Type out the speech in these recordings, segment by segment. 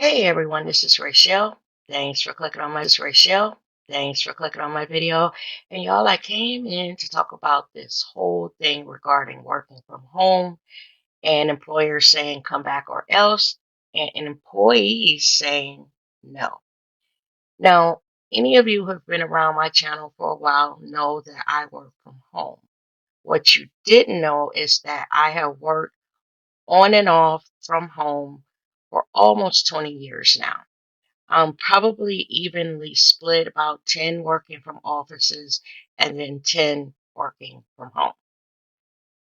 Hey everyone, this is Rachelle. Thanks for clicking on my video. And y'all, I came in to talk about this whole thing regarding working from home and employers saying come back or else, and employees saying no. Now, any of you who have been around my channel for a while know that I work from home. What you didn't know is that I have worked on and off from home for almost 20 years now. Probably evenly split, about 10 working from offices and then 10 working from home.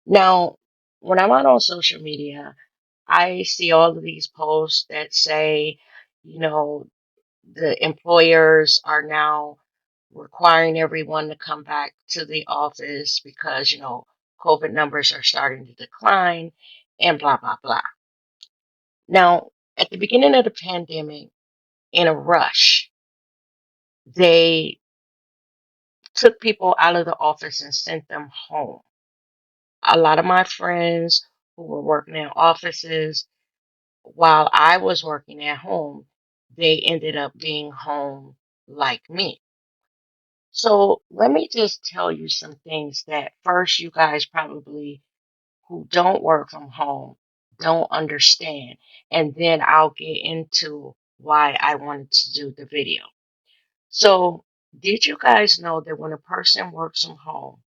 Now, when I'm out on social media, I see all of these posts that say, you know, the employers are now requiring everyone to come back to the office because, COVID numbers are starting to decline and blah, blah, blah. Now, at the beginning of the pandemic, in a rush, they took people out of the office and sent them home. A lot of my friends who were working in offices while I was working at home, they ended up being home like me. So let me just tell you some things that first you guys probably who don't work from home don't understand. And then I'll get into why I wanted to do the video. So did you guys know that when a person works from home,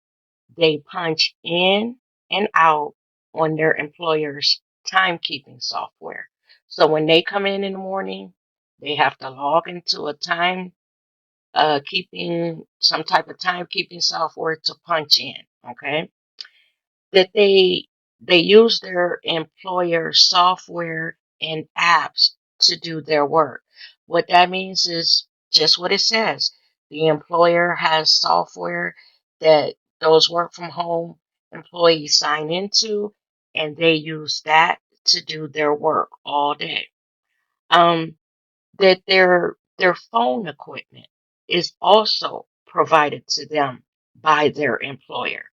they punch in and out on their employer's timekeeping software? So when they come in the morning, they have to log into a some type of timekeeping software to punch in. Okay, that they use their employer software and apps to do their work. What that means is just what it says. The employer has software that those work from home employees sign into, and they use that to do their work all day. Um, that their phone equipment is also provided to them by their employer.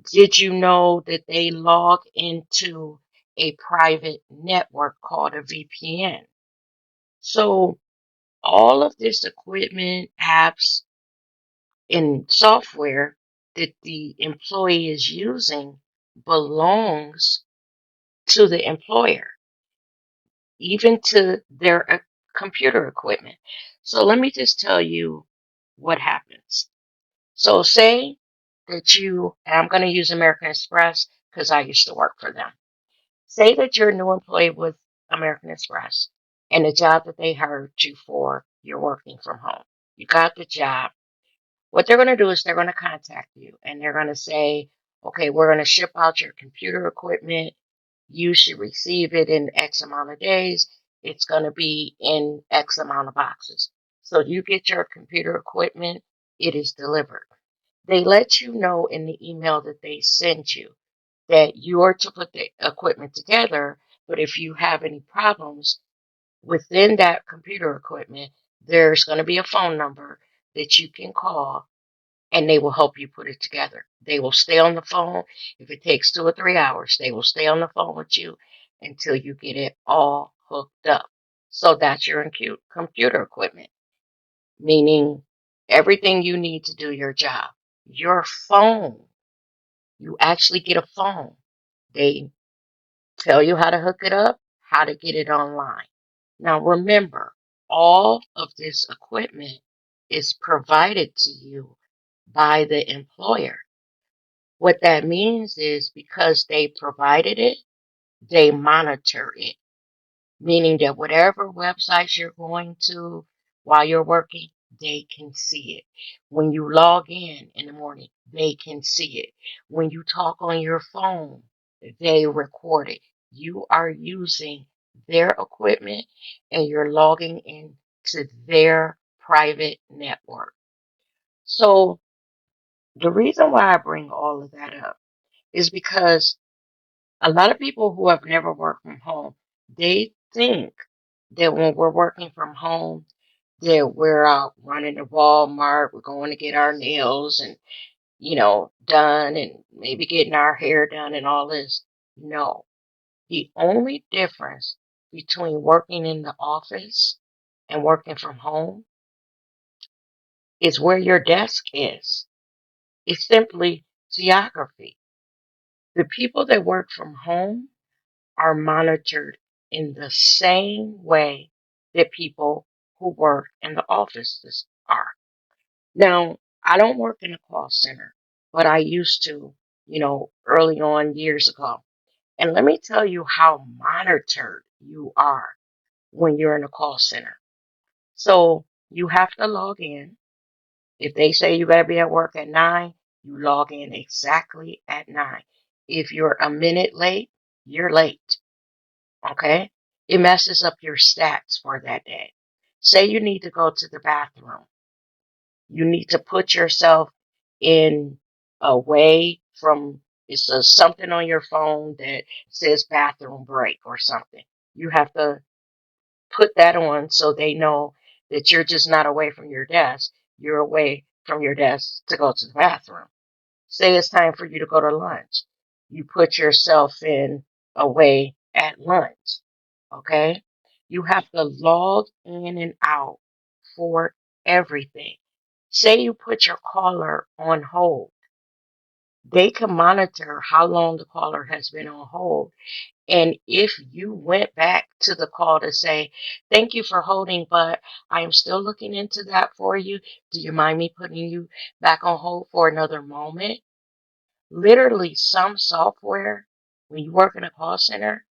Did you know that they log into a private network called a VPN? So all of this equipment, apps, and software that the employee is using belongs to the employer, even to their computer equipment. So let me just tell you what happens. So say that and I'm going to use American Express because I used to work for them. Say that you're a new employee with American Express and the job that they hired you for, you're working from home. You got the job. What they're going to do is they're going to contact you and they're going to say, okay, we're going to ship out your computer equipment. You should receive it in X amount of days. It's going to be in X amount of boxes. So you get your computer equipment, it is delivered. They let you know in the email that they send you that you are to put the equipment together, but if you have any problems within that computer equipment, there's going to be a phone number that you can call and they will help you put it together. They will stay on the phone. If it takes 2 or 3 hours, they will stay on the phone with you until you get it all hooked up. So that's your computer equipment, meaning everything you need to do your job. Your phone, you actually get a phone. They tell you how to hook it up, how to get it online. Now remember, all of this equipment is provided to you by the employer. What that means is because they provided it, they monitor it, meaning that whatever websites you're going to while you're working, they can see it. When you log in the morning, they can see it. When you talk on your phone, they record it. You are using their equipment and you're logging in to their private network. So the reason why I bring all of that up is because a lot of people who have never worked from home, they think that when we're working from home, that we're out running to Walmart, we're going to get our nails and, done and maybe getting our hair done and all this. No. The only difference between working in the office and working from home is where your desk is. It's simply geography. The people that work from home are monitored in the same way that people who work in the offices are. Now, I don't work in a call center, but I used to, early on years ago. And let me tell you how monitored you are when you're in a call center. So you have to log in. If they say you got to be at work at 9, you log in exactly at 9. If you're a minute late, you're late. Okay? It messes up your stats for that day. Say you need to go to the bathroom. You need to put yourself in away from it's something on your phone that says bathroom break or something. You have to put that on so they know that you're just not away from your desk. You're away from your desk to go to the bathroom. Say it's time for you to go to lunch. You put yourself in away at lunch. Okay? You have to log in and out for everything. Say you put your caller on hold. They can monitor how long the caller has been on hold. And if you went back to the call to say, thank you for holding, but I am still looking into that for you. Do you mind me putting you back on hold for another moment? Literally, some software, when you work in a call center,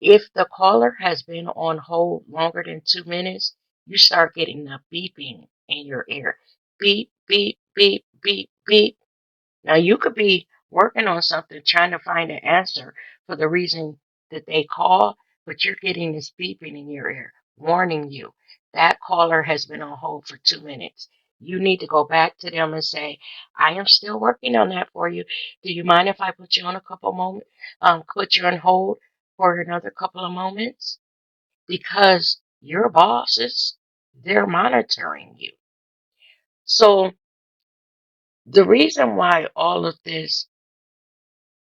if the caller has been on hold longer than 2 minutes, you start getting a beeping in your ear. Beep, beep, beep, beep, beep. Now, you could be working on something, trying to find an answer for the reason that they call, but you're getting this beeping in your ear, warning you that caller has been on hold for 2 minutes. You need to go back to them and say, I am still working on that for you. Do you mind if I put you on a couple moments, put you on hold for another couple of moments? Because your bosses, they're monitoring you. So the reason why all of this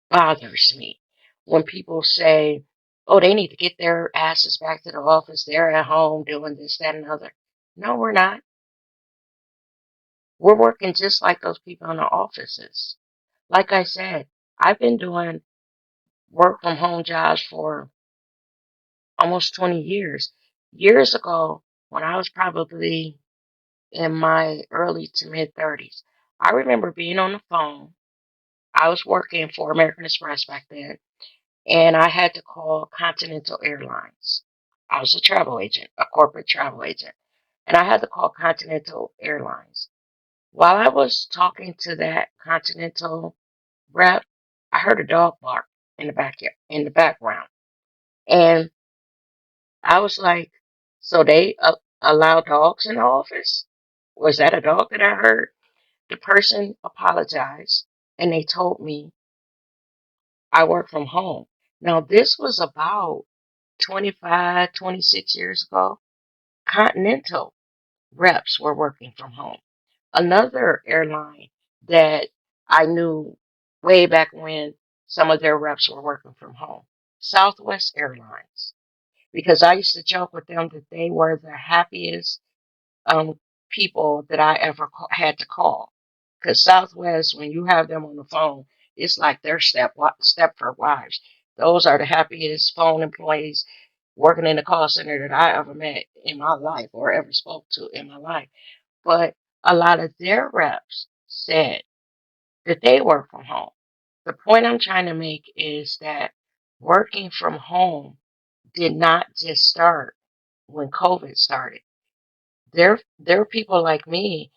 bothers me when people say, oh, they need to get their asses back to the office. They're at home doing this, that, and the other. No, we're not. We're working just like those people in the offices. Like I said, I've been doing work from home jobs for almost 20 years. Years ago, when I was probably in my early to mid 30s, I remember being on the phone. I was working for American Express back then, and I had to call Continental Airlines. I was a travel agent, a corporate travel agent, and I had to call Continental Airlines. While I was talking to that Continental rep, I heard a dog bark in the background, and I was like, "So they allow dogs in the office? Was that a dog that I heard?" The person apologized, and they told me I work from home. Now, this was about 25, 26 years ago. Continental reps were working from home. Another airline that I knew way back when, some of their reps were working from home, Southwest Airlines, because I used to joke with them that they were the happiest um, people that I ever had to call. Because Southwest, when you have them on the phone, it's like their Stepford wives. Those are the happiest phone employees working in the call center that I ever met in my life or ever spoke to in my life. But a lot of their reps said that they work from home. The point I'm trying to make is that working from home did not just start when COVID started. There are people like me.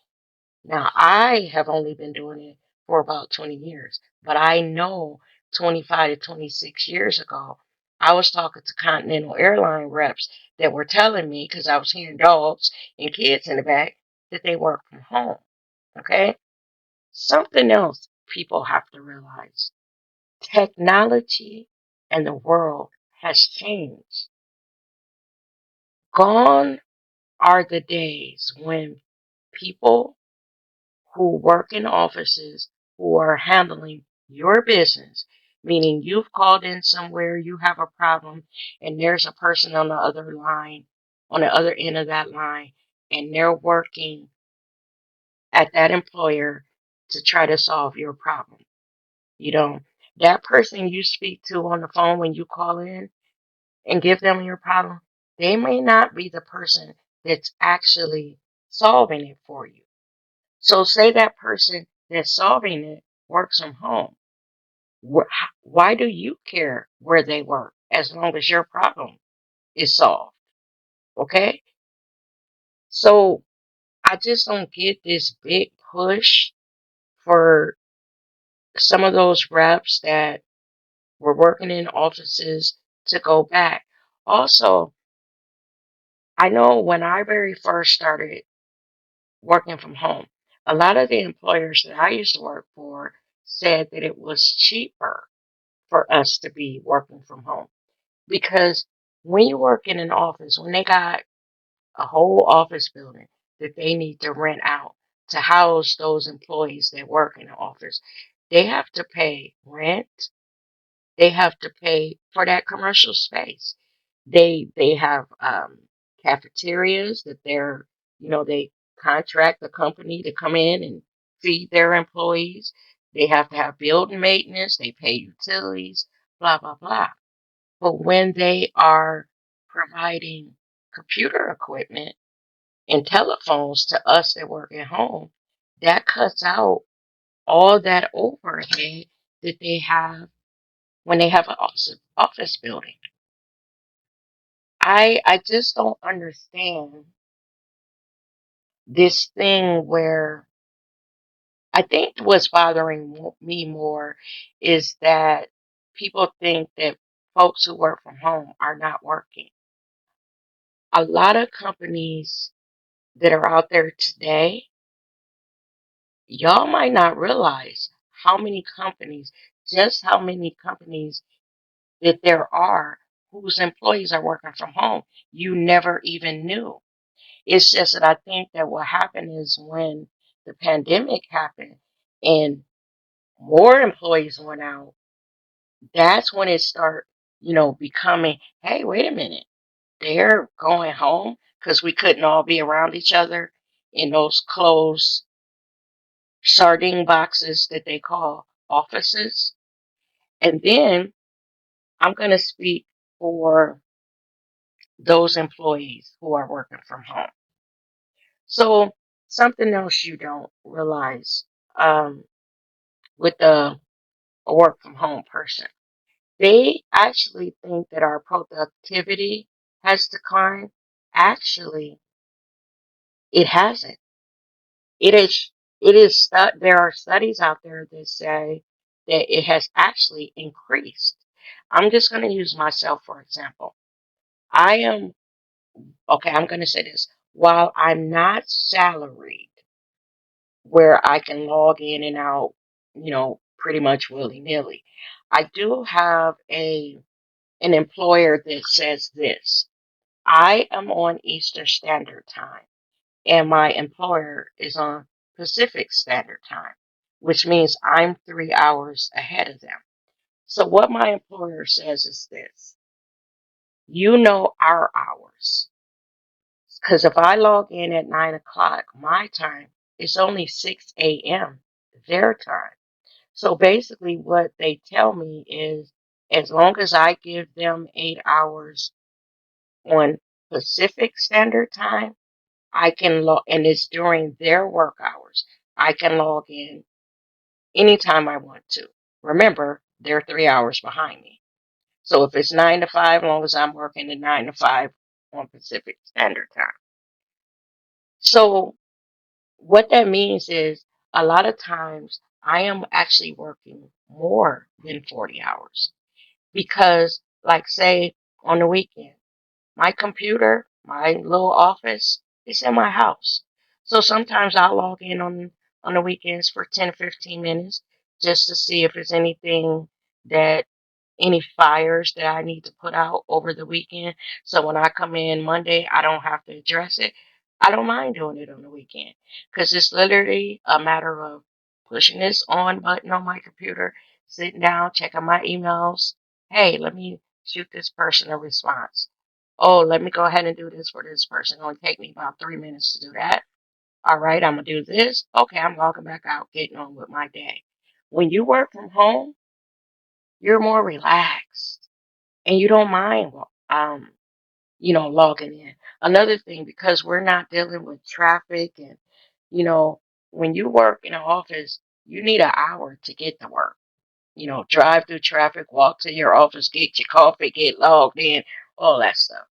Now, I have only been doing it for about 20 years, but I know 25 to 26 years ago, I was talking to Continental Airline reps that were telling me, because I was hearing dogs and kids in the back, that they work from home. Okay? Something else people have to realize technology and the world has changed. Gone are the days when people who work in offices who are handling your business. meaning you've called in somewhere, you have a problem, and there's a person on the other line, on the other end of that line, and they're working at that employer to try to solve your problem. You know, that person you speak to on the phone when you call in and give them your problem, they may not be the person that's actually solving it for you. So, say that person that's solving it works from home. Why do you care where they work as long as your problem is solved? Okay? So, I just don't get this big push for some of those reps that were working in offices to go back. Also, I know when I very first started working from home, a lot of the employers that I used to work for said that it was cheaper for us to be working from home because when you work in an office, when they got a whole office building that they need to rent out to house those employees that work in the office, they have to pay rent. They have to pay for that commercial space. They have cafeterias that they contract the company to come in and feed their employees. They have to have building maintenance. They pay utilities, blah blah blah. But when they are providing computer equipment and telephones to us that work at home, that cuts out all that overhead that they have when they have an office building. I just don't understand this thing where I think what's bothering me more is that people think that folks who work from home are not working. A lot of companies that are out there today, y'all might not realize just how many companies that there are whose employees are working from home. You never even knew. It's just that I think that what happened is when the pandemic happened and more employees went out, that's when it started, becoming, hey, wait a minute, they're going home because we couldn't all be around each other in those closed sardine boxes that they call offices. And then I'm going to speak for those employees who are working from home. So, something else you don't realize with a work from home person, they actually think that our productivity has declined. Actually, it hasn't. It is. It is. There are studies out there that say that it has actually increased. I'm just going to use myself for example. I am okay. I'm going to say this. While I'm not salaried, where I can log in and out, pretty much willy nilly. I do have an employer that says this. I am on Eastern Standard Time and my employer is on Pacific Standard Time, which means I'm 3 hours ahead of them. So what my employer says is this. You know our hours. Because if I log in at 9 o'clock my time, it's only 6 a.m. their time. So basically, what they tell me is as long as I give them 8 hours on Pacific Standard Time, I can log, and it's during their work hours. I can log in anytime I want to. Remember, they're 3 hours behind me. So if it's 9 to 5, as long as I'm working at 9 to 5 on Pacific Standard Time. So what that means is a lot of times I am actually working more than 40 hours because, like, say on the weekend, my computer, my little office, is in my house. So sometimes I'll log in on the weekends for 10 or 15 minutes just to see if there's that any fires that I need to put out over the weekend. So when I come in Monday, I don't have to address it. I don't mind doing it on the weekend because it's literally a matter of pushing this on button on my computer. sitting down, checking my emails. Hey, let me shoot this person a response. Oh, let me go ahead and do this for this person. It'll take me about 3 minutes to do that. All right, I'm going to do this. Okay, I'm logging back out, getting on with my day. When you work from home, you're more relaxed and you don't mind, logging in. Another thing, because we're not dealing with traffic and, you know, when you work in an office, you need an hour to get to work. Drive through traffic, walk to your office, get your coffee, get logged in, all that stuff.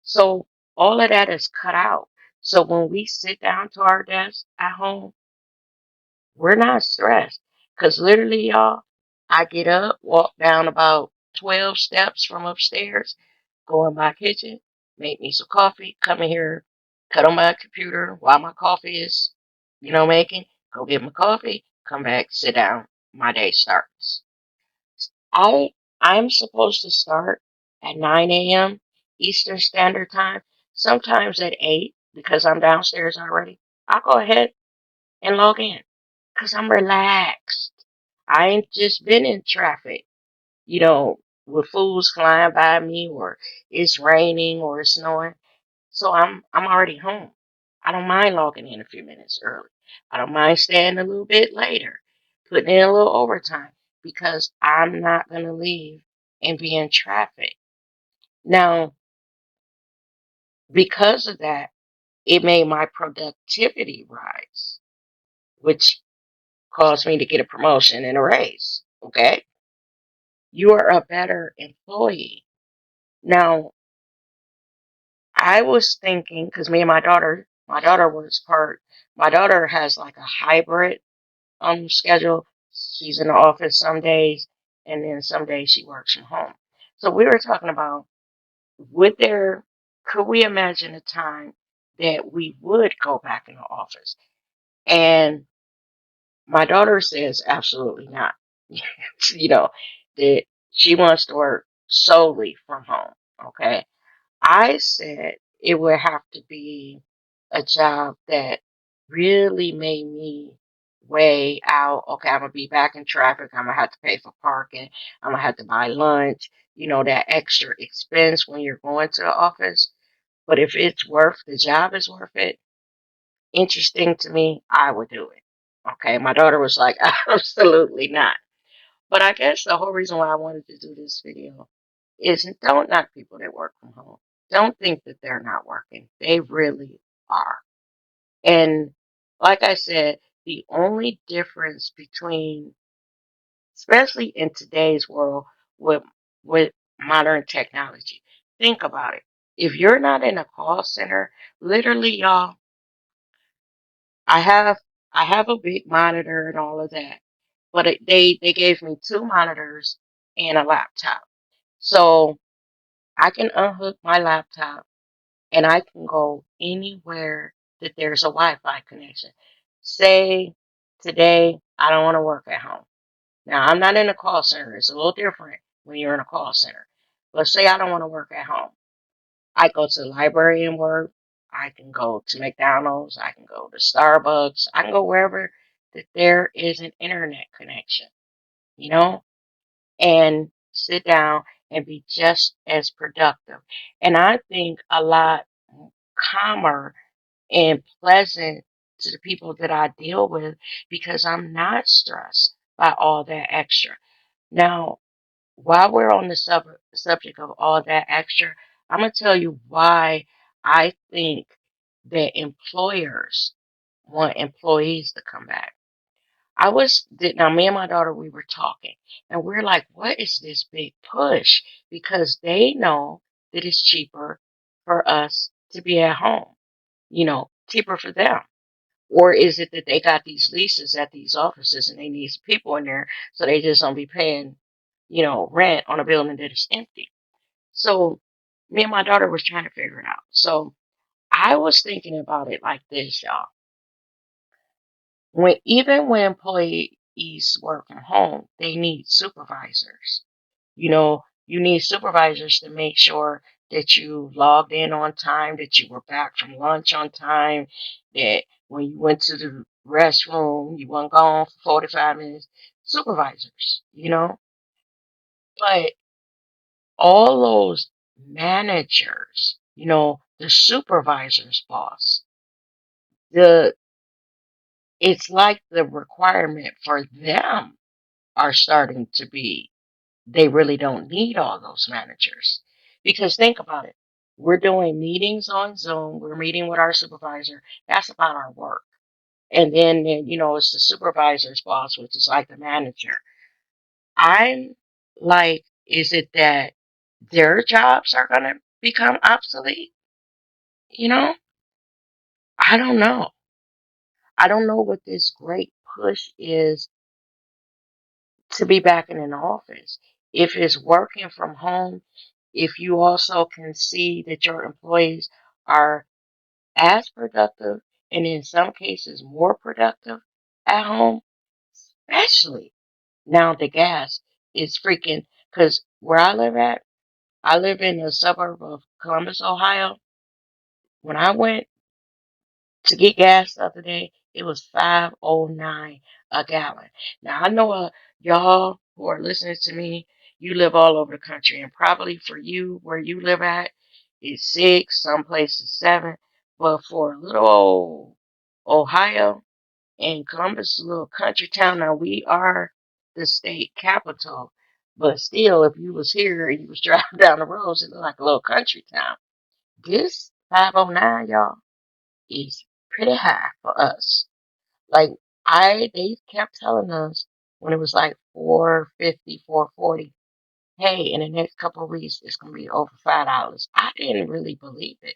So all of that is cut out. So when we sit down to our desk at home, we're not stressed. Because literally, y'all, I get up, walk down about 12 steps from upstairs, go in my kitchen, make me some coffee, come in here, cut on my computer while my coffee is, making, go get my coffee, come back, sit down, my day starts. I I'm supposed to start at 9 a.m. Eastern Standard Time, sometimes at 8 because I'm downstairs already. I'll go ahead and log in because I'm relaxed. I ain't just been in traffic, with fools flying by me or it's raining or it's snowing. So I'm already home. I don't mind logging in a few minutes early. I don't mind staying a little bit later, putting in a little overtime because I'm not going to leave and be in traffic. Now, because of that, it made my productivity rise, which caused me to get a promotion and a raise. Okay. You are a better employee. Now, I was thinking, because me and my daughter my daughter has like a hybrid schedule. She's in the office some days, and then some days she works from home. So we were talking about, would there, could we imagine a time that we would go back in the office? And my daughter says absolutely not. you know, that she wants to work solely from home. Okay. I said it would have to be a job that really made me weigh out, okay, I'm going to be back in traffic. I'm going to have to pay for parking. I'm going to have to buy lunch, that extra expense when you're going to the office. But if the job is worth it, interesting to me, I would do it. Okay. My daughter was like, absolutely not. But I guess the whole reason why I wanted to do this video is don't knock people that work from home. Don't think that they're not working. They really are. And like I said, the only difference between, especially in today's world with modern technology, think about it. If you're not in a call center, literally, y'all, I have I have a big monitor and all of that, but they gave me two monitors and a laptop. So I can unhook my laptop and I can go anywhere that there's a Wi-Fi connection. Say today I don't want to work at home. Now I'm not in a call center. It's a little different when you're in a call center. Let's say I don't want to work at home. I go to the library and work. I can go to McDonald's. I can go to Starbucks. I can go wherever that there is an internet connection, you know? and sit down and be just as productive. And I think a lot calmer and pleasant to the people that I deal with because I'm not stressed by all that extra. Now, while we're on the subject of all that extra, I'm going to tell you why I think that employers want employees to come back. Now me and my daughter, we were talking and we're like, what is this big push? Because they know that it's cheaper for us to be at home, cheaper for them. Or is it that they got these leases at these offices and they need some people in there so they just don't be paying, rent on a building that is empty? So me and my daughter was trying to figure it out. So I was thinking about it like this, y'all. Even when employees work from home, they need supervisors. You need supervisors to make sure that you logged in on time, that you were back from lunch on time, that when you went to the restroom, you weren't gone for 45 minutes. Supervisors. But all those managers, the supervisor's boss, the it's like the requirement for them are starting to be they really don't need all those managers. Because think about it. We're doing meetings on Zoom, we're meeting with our supervisor. That's about our work. And then, it's the supervisor's boss, which is like the manager. I'm like, is it that their jobs are going to become obsolete? You know, I don't know. I don't know what this great push is to be back in an office. If it's working from home, if you also can see that your employees are as productive and in some cases more productive at home, especially now the gas is freaking, because where I live at, I live in a suburb of Columbus, Ohio. When I went to get gas the other day, it was 5.09 a gallon. Now I know y'all who are listening to me, you live all over the country, and probably for you where you live at, it's 6, some places 7. But for little old Ohio and Columbus, a little country town. Now we are the state capital, but still, if you was here and you was driving down the roads, it looked like a little country town. This 509, y'all, is pretty high for us. Like they kept telling us when it was like 450, 440. Hey, in the next couple of weeks, it's gonna be over $5. I didn't really believe it,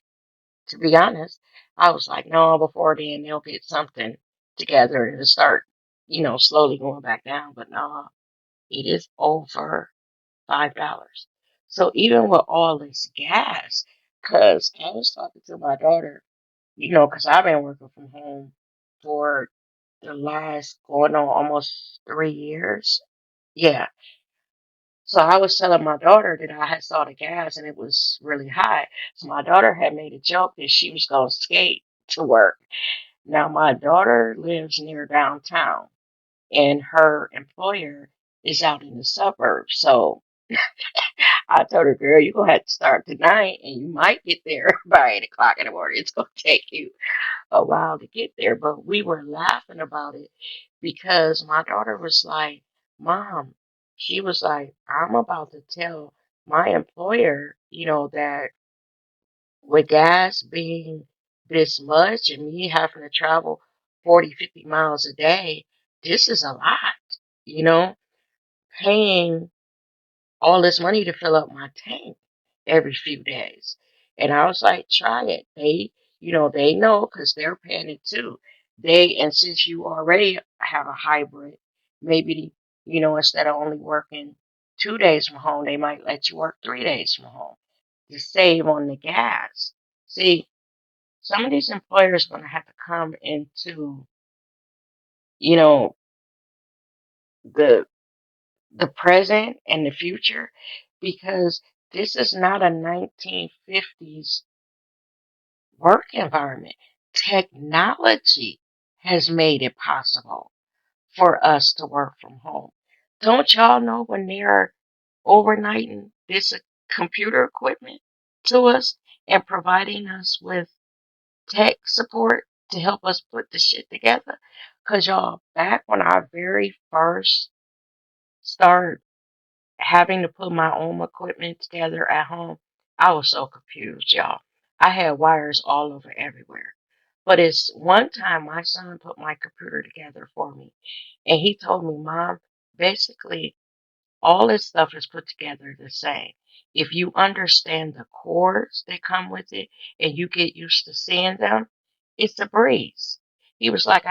to be honest. I was like, no, before then they'll get something together and it'll start, slowly going back down. But no, it is over $5. So even with all this gas, because I was talking to my daughter, because I've been working from home for the last going on almost 3 years. Yeah. So I was telling my daughter that I had saw the gas and it was really high. So my daughter had made a joke that she was going to skate to work. Now my daughter lives near downtown and her employer is out in the suburbs. So I told her, girl, you're going to have to start tonight and you might get there by 8 o'clock in the morning. It's going to take you a while to get there, but we were laughing about it because my daughter was like, Mom, she was like, I'm about to tell my employer, that with gas being this much and me having to travel 40, 50 miles a day, this is a lot, paying all this money to fill up my tank every few days. And I was like, try it. They know because they're paying it too. And since you already have a hybrid, maybe, instead of only working 2 days from home, they might let you work 3 days from home to save on the gas. See, some of these employers are going to have to come into, the the present and the future because this is not a 1950s work environment. Technology has made it possible for us to work from home. Don't y'all know when they're overnighting this computer equipment to us and providing us with tech support to help us put the shit together? Because y'all, back when I very first started having to put my own equipment together at home, I was so confused, y'all. I had wires all over everywhere. But it's one time my son put my computer together for me, and he told me, Mom, basically all this stuff is put together the same. If you understand the chords that come with it and you get used to seeing them, it's a breeze. He was like,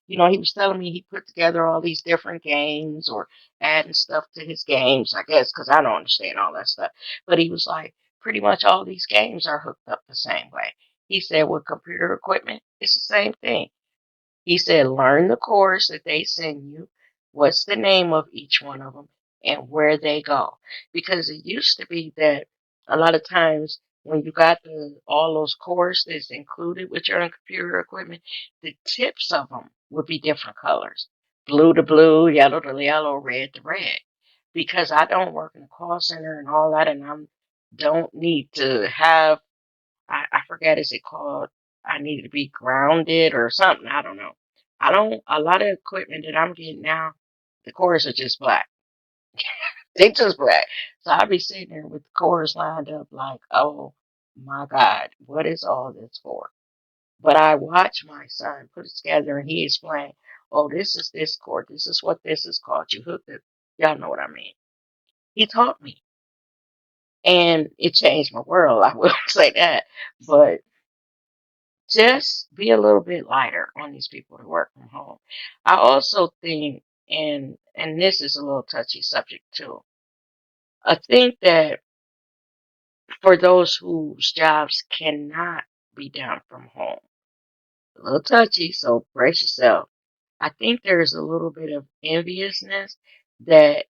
he was telling me he put together all these different games or adding stuff to his games, I guess, because I don't understand all that stuff. But he was like, pretty much all these games are hooked up the same way. He said, with computer equipment, it's the same thing. He said, learn the chorus that they send you, what's the name of each one of them, and where they go. Because it used to be that a lot of times when you got all those chords that's included with your computer equipment, the tips of them would be different colors. Blue to blue, yellow to yellow, red to red. Because I don't work in a call center and all that, and I don't need to have, I forget, is it called, I need to be grounded or something. I don't know. I don't, a lot of equipment that I'm getting now, the cores are just black. They just black. So I'll be sitting there with the cores lined up like, oh my God, what is all this for? But I watched my son put it together and he explained, oh, this is this cord. This is what this is called. You hook it. Y'all know what I mean. He taught me and it changed my world. I will say that. But just be a little bit lighter on these people that work from home. I also think, and this is a little touchy subject too. I think that for those whose jobs cannot be done from home, a little touchy, so brace yourself. I think there's a little bit of enviousness that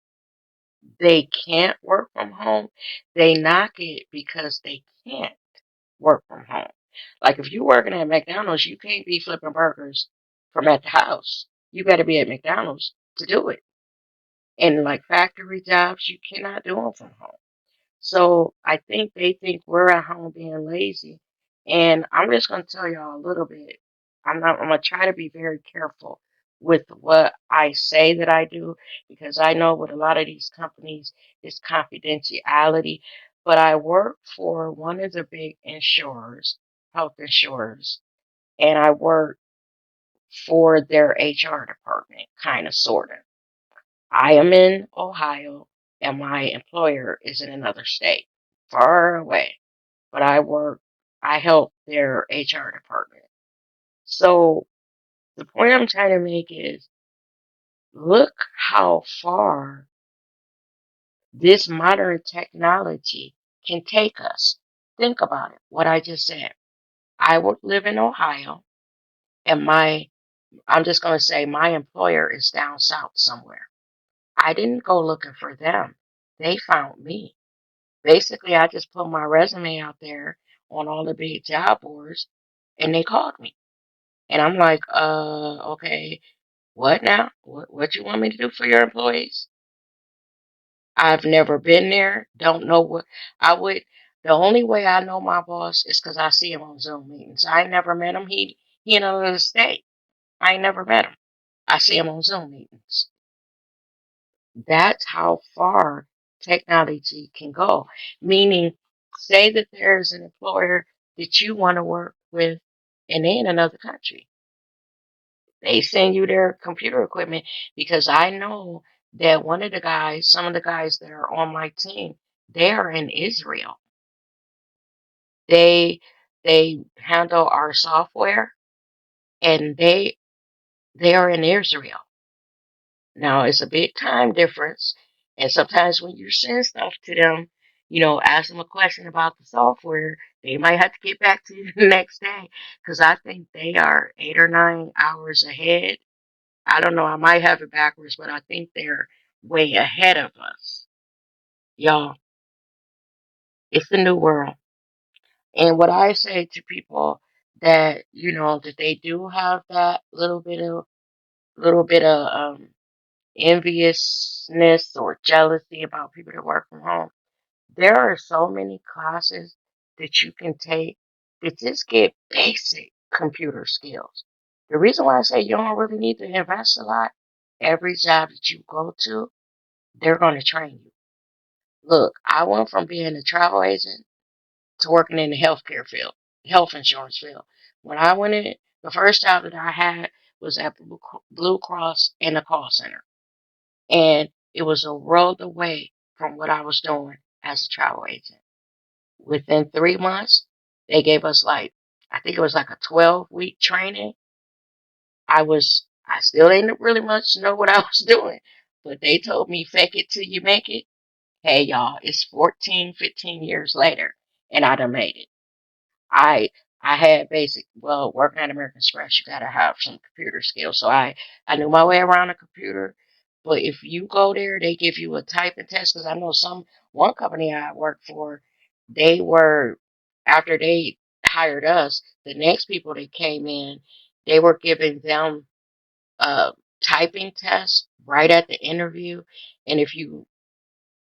they can't work from home. They knock it because they can't work from home. Like if you're working at McDonald's, you can't be flipping burgers from at the house. You got to be at McDonald's to do it. And like factory jobs, you cannot do them from home. So I think they think we're at home being lazy. And I'm just going to tell y'all a little bit. I'm going to try to be very careful with what I say that I do because I know with a lot of these companies, it's confidentiality. But I work for one of the big insurers, health insurers, and I work for their HR department, kind of, sort of. I am in Ohio and my employer is in another state, far away. But I help their HR department. So the point I'm trying to make is look how far this modern technology can take us. Think about it, what I just said. I would live in Ohio and I'm just going to say my employer is down south somewhere. I didn't go looking for them. They found me. Basically, I just put my resume out there on all the big job boards and they called me. And I'm like, okay, what now? What you want me to do for your employees? I've never been there. Don't know what I would. The only way I know my boss is because I see him on Zoom meetings. I ain't never met him. He in another state. I ain't never met him. I see him on Zoom meetings. That's how far technology can go. Meaning, say that there's an employer that you want to work with and they in another country. They send you their computer equipment because I know that one of the guys, some of the guys that are on my team, they are in Israel. They they handle our software and they are in Israel. Now it's a big time difference, and sometimes when you send stuff to them, ask them a question about the software, they might have to get back to you the next day because I think they are 8 or 9 hours ahead. I don't know, I might have it backwards, but I think they're way ahead of us. Y'all, it's the new world. And what I say to people that, that they do have that little bit of enviousness or jealousy about people that work from home. There are so many classes that you can take that just get basic computer skills. The reason why I say you don't really need to invest a lot, every job that you go to, they're going to train you. Look, I went from being a travel agent to working in the healthcare field, health insurance field. When I went in, the first job that I had was at Blue Cross in a call center. And it was a world away from what I was doing as a travel agent. Within 3 months, they gave us I think it was like a 12-week training. I still didn't really much know what I was doing, but they told me fake it till you make it. Hey, y'all, it's 14, 15 years later, and I done made it. I I had working at American Express, you gotta have some computer skills. So I knew my way around a computer. But if you go there, they give you a typing test because I know one company I worked for, they were after they hired us, the next people that came in, they were giving them a typing test right at the interview. And if you,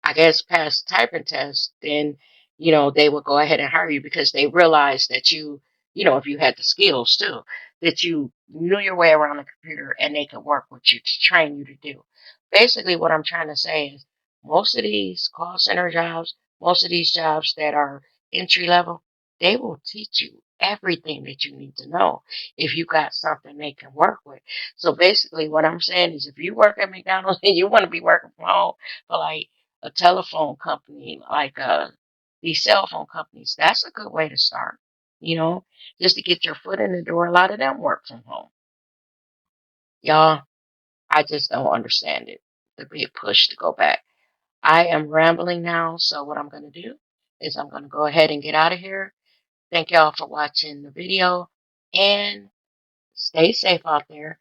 I guess, pass the typing test, then, they would go ahead and hire you because they realized that if you had the skills too, that you knew your way around the computer and they could work with you to train you to do. Basically, what I'm trying to say is most of these call center jobs, most of these jobs that are entry level, they will teach you everything that you need to know if you got something they can work with. So basically, what I'm saying is if you work at McDonald's and you want to be working from home for like a telephone company, like these cell phone companies, that's a good way to start, you know, just to get your foot in the door. A lot of them work from home. Y'all, I just don't understand it. The big push to go back. I am rambling now, so what I'm going to do is I'm going to go ahead and get out of here. Thank y'all for watching the video and stay safe out there.